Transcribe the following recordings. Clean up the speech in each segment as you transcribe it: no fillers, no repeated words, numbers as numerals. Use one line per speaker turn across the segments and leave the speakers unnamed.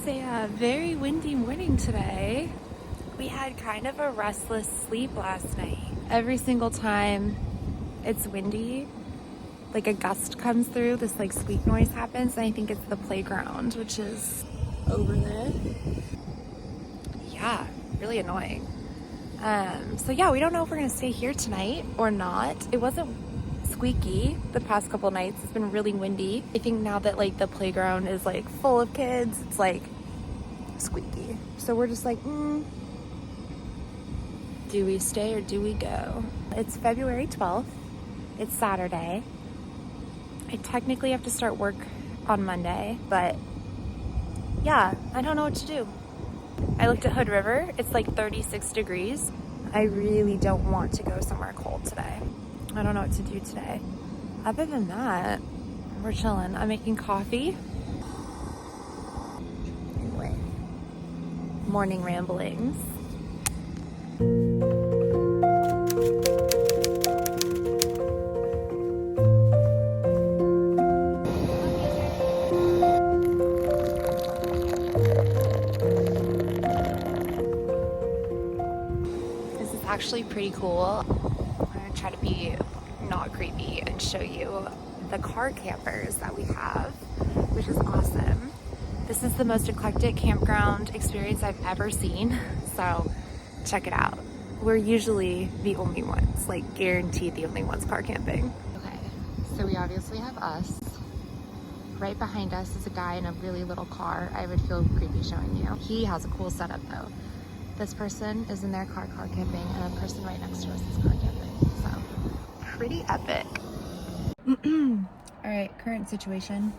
It's a very windy morning today. We had kind of a restless sleep last night. Every single time it's windy, like a gust comes through, this like squeak noise happens, and I think it's the playground, which is over there. Yeah, really annoying. So yeah, we don't know if we're gonna stay here tonight or not. It wasn't squeaky the past couple nights. It's been really windy. I think now that like the playground is like full of kids, it's like squeaky. So we're just like, do we stay or do we go? It's February 12th. It's Saturday. I technically have to start work on Monday, but yeah, I don't know what to do. I looked at Hood River. It's like 36 degrees. I really don't want to go somewhere cold today. I don't know what to do today. Other than that, we're chilling. I'm making coffee. Anyway, morning ramblings. This is actually pretty cool. I'm gonna try to be not creepy and show you the car campers that we have, which is awesome. This is the most eclectic campground experience I've ever seen, so check it out. We're usually the only ones, like guaranteed the only ones car camping. Okay, so we obviously have us. Right behind us is a guy in a really little car. I would feel creepy showing you. He has a cool setup though. This person is in their car camping, and the person right next to us is car camping. So pretty epic. All right, current situation.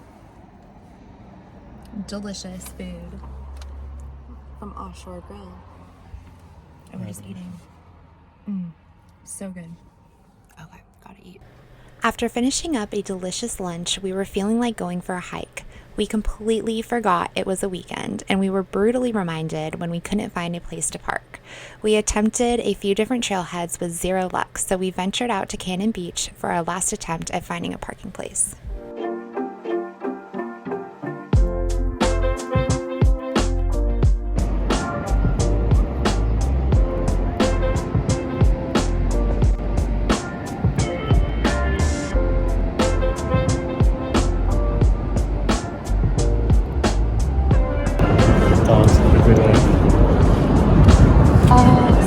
Delicious food from Offshore Grill. And we're just eating. So good. Okay, gotta eat. After finishing up a delicious lunch, we were feeling like going for a hike. We completely forgot it was a weekend, and we were brutally reminded when we couldn't find a place to park. We attempted a few different trailheads with zero luck, so we ventured out to Cannon Beach for our last attempt at finding a parking place.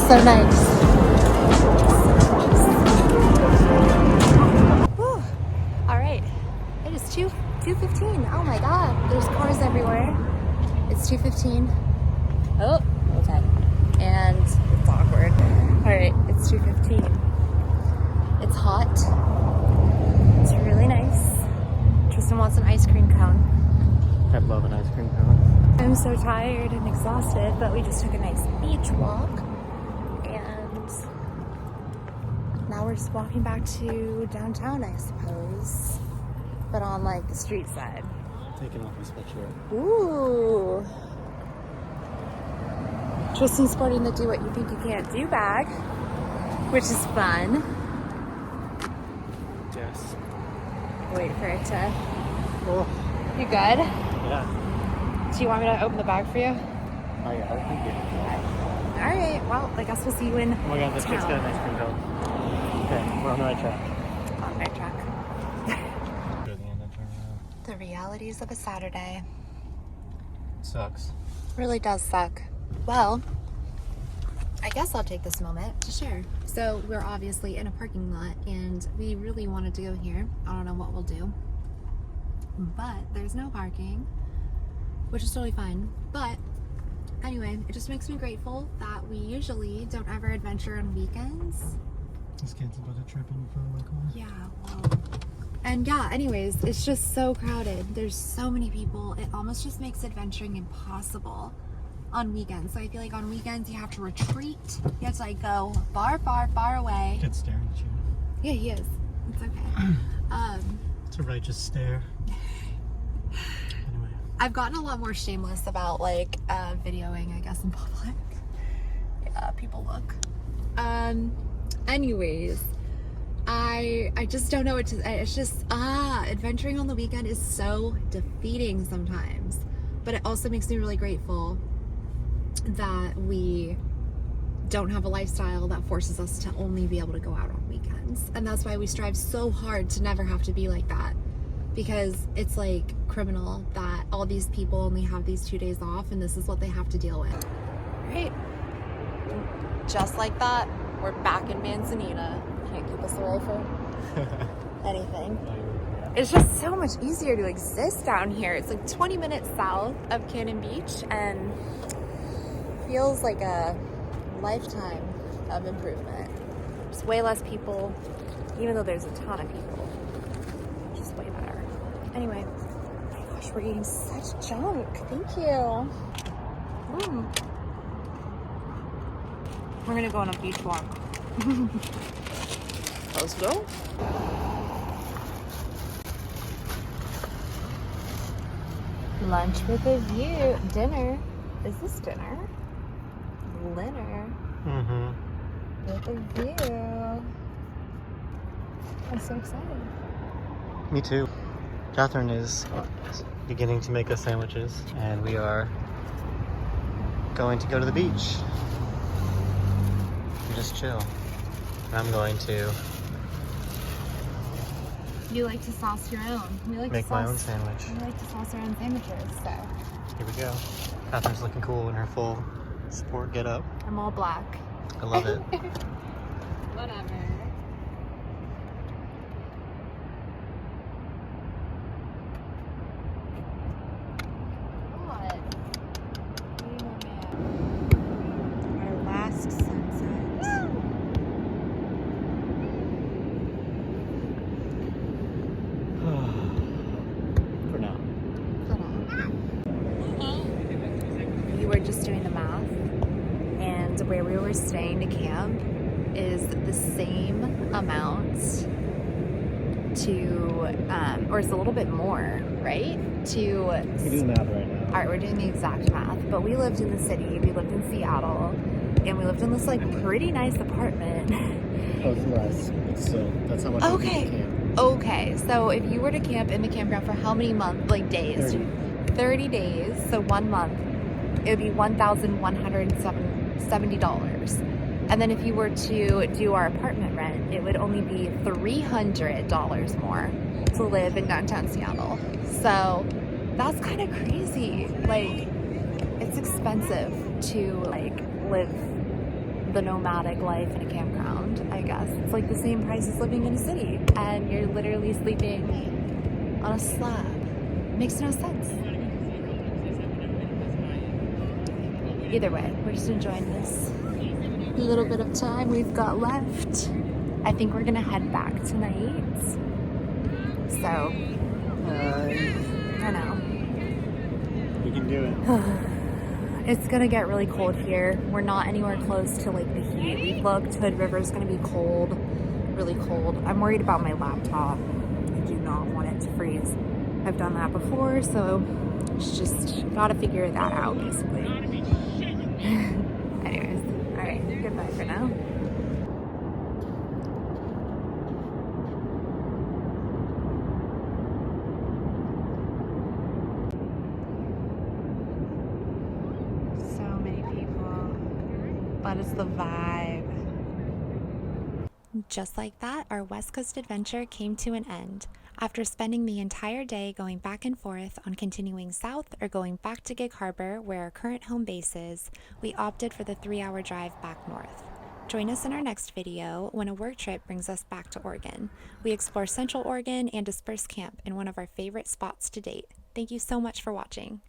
So nice. Whew. All right, it is 2:15. Oh my God, there's cars everywhere. It's 2:15. Oh, okay. And it's awkward. All right, it's 2:15. It's hot. It's really nice. Tristan wants an ice cream cone.
I love an ice cream cone.
I'm so tired and exhausted, but we just took a nice beach walk. Now we're just walking back to downtown, I suppose, but on like the street side.
Taking off my sweatshirt.
Ooh. Tristan's sporting the do what you think you can't do bag, which is fun.
Yes.
Wait for it to.
Oh.
You good?
Yeah.
Do you want me to open the bag for you?
Oh yeah, thank you.
All right. Well, I guess we'll see you in.
Oh my God, this kid's got an ice cream cone. Okay, we're on the right track.
On the right track.
Good, the end of turn around.
The realities of a Saturday.
Sucks.
Really does suck. Well, I guess I'll take this moment to share. So we're obviously in a parking lot, and we really wanted to go here. I don't know what we'll do, but there's no parking, which is totally fine. But anyway, it just makes me grateful that we usually don't ever adventure on weekends.
This kid's about to trip in front of my car.
Yeah, well, and yeah, anyways, it's just so crowded. There's so many people. It almost just makes adventuring impossible on weekends. So I feel like on weekends you have to retreat. You have to like go far, far, far away.
Kid's staring at you.
Yeah, he is. It's okay.
It's a righteous stare. Anyway.
I've gotten a lot more shameless about like videoing, I guess, in public. Yeah, people look. Anyways, I just don't know what to, it's just, adventuring on the weekend is so defeating sometimes. but it also makes me really grateful that we don't have a lifestyle that forces us to only be able to go out on weekends. And that's why we strive so hard to never have to be like that, because it's like criminal that all these people only have these 2 days off and this is what they have to deal with. Right? Just like that, we're back in Manzanita. Can't keep us away from anything. It's just so much easier to exist down here. It's like 20 minutes south of Cannon Beach and feels like a lifetime of improvement. There's way less people, even though there's a ton of people. Just way better. Anyway, oh my gosh, we're eating such junk. Thank you. We're gonna go on a beach walk. Let's go. Lunch with a view. Dinner. Is this dinner? Dinner. With a view. I'm so excited.
Me too. Catherine is beginning to make us sandwiches, and we are going to go to the beach and just chill. I'm going to
You like to sauce your own. We like
make
to
my
sauce,
own sandwich.
We like to sauce our own sandwiches, so.
Here we go. Catherine's looking cool in her full sport get up.
I'm all black.
I love it.
Whatever. What? Our last sunset.
For now.
We were just doing the math, and where we were staying to camp is the same amount to, or it's a little bit more, right? To,
We do the math right now.
all right, we're doing the exact math, but we lived in the city, we lived in Seattle, and we lived in this like pretty nice apartment.
Oh, it's less. But still, that's how much
Okay.
we can.
Okay, so if you were to camp in the campground for how many months, like days? 30 days, so 1 month, it would be $1,170. And then if you were to do our apartment rent, it would only be $300 more to live in downtown Seattle. So that's kind of crazy. Like, it's expensive to like live the nomadic life in a campground, I guess. It's like the same price as living in a city, and you're literally sleeping on a slab. Makes no sense. Either way, we're just enjoying this little bit of time we've got left. I think we're gonna head back tonight. So, I know.
We can do it.
It's gonna get really cold here. We're not anywhere close to like the heat. We've looked, Hood River's gonna be cold, really cold. I'm worried about my laptop. I do not want it to freeze. I've done that before, so it's just gotta figure that out basically. Anyways, all right, goodbye for now. So many people, but it's the vibe. Just like that, our West Coast adventure came to an end. After spending the entire day going back and forth on continuing south or going back to Gig Harbor, where our current home base is, we opted for the 3-hour drive back north. Join us in our next video when a work trip brings us back to Oregon. We explore Central Oregon and disperse camp in one of our favorite spots to date. Thank you so much for watching.